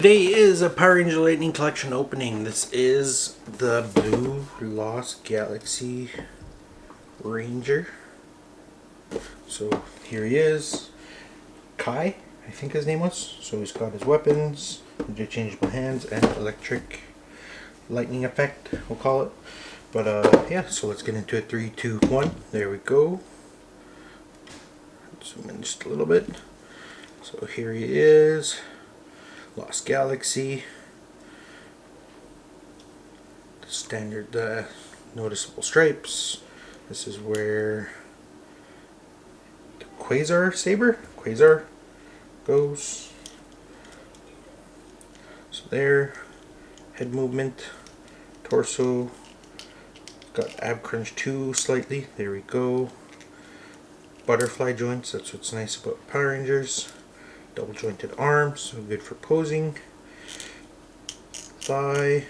Today is a Power Ranger Lightning Collection opening. This is the Blue Lost Galaxy Ranger. So here he is. Kai, I think his name was. So he's got his weapons, interchangeable hands, and electric lightning effect, we'll call it. But yeah, so let's get into it. 3, 2, 1. There we go. Zoom in just a little bit. So here he is. Lost Galaxy. The standard noticeable stripes. This is where the Quasar goes. So there, head movement, torso, got ab crunch 2 slightly, there we go. Butterfly joints, that's what's nice about Power Rangers. Double jointed arms, so good for posing. Thigh,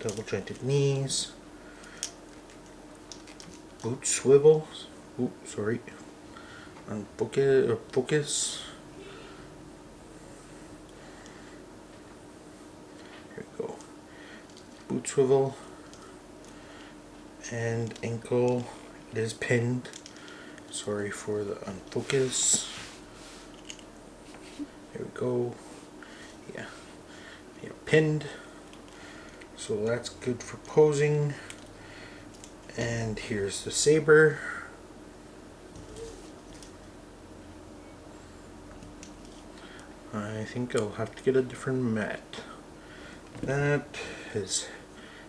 double jointed knees. Boot swivels. Oops, sorry. Focus. Here we go. Boot swivel. And ankle. It is pinned. Sorry for the unfocus. There we go. Yeah, pinned. So that's good for posing. And here's the saber. I think I'll have to get a different mat. That is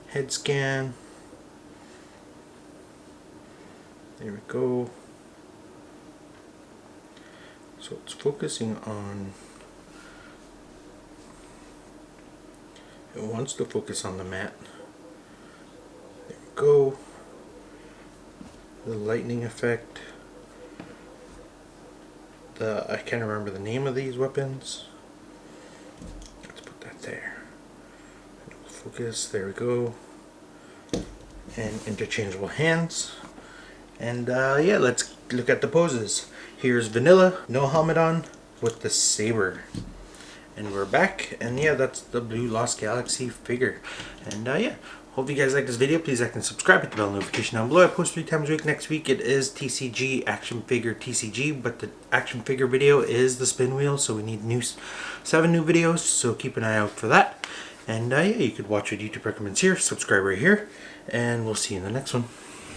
head scan. There we go. So it's focusing on, it wants to focus on the mat. There we go. The lightning effect. I can't remember the name of these weapons. Let's put that there. Focus, there we go. And interchangeable hands. And yeah, let's look at the poses. Here's Vanilla, no helmet on, with the saber. And we're back, and yeah, that's the Blue Lost Galaxy figure. And yeah, hope you guys like this video. Please like and subscribe, hit the bell notification down below. I post 3 times a week. Next week it is TCG, action figure TCG, but the action figure video is the spin wheel, so we need 7 new videos, so keep an eye out for that. And yeah, you could watch your YouTube recommends here, subscribe right here, and we'll see you in the next one.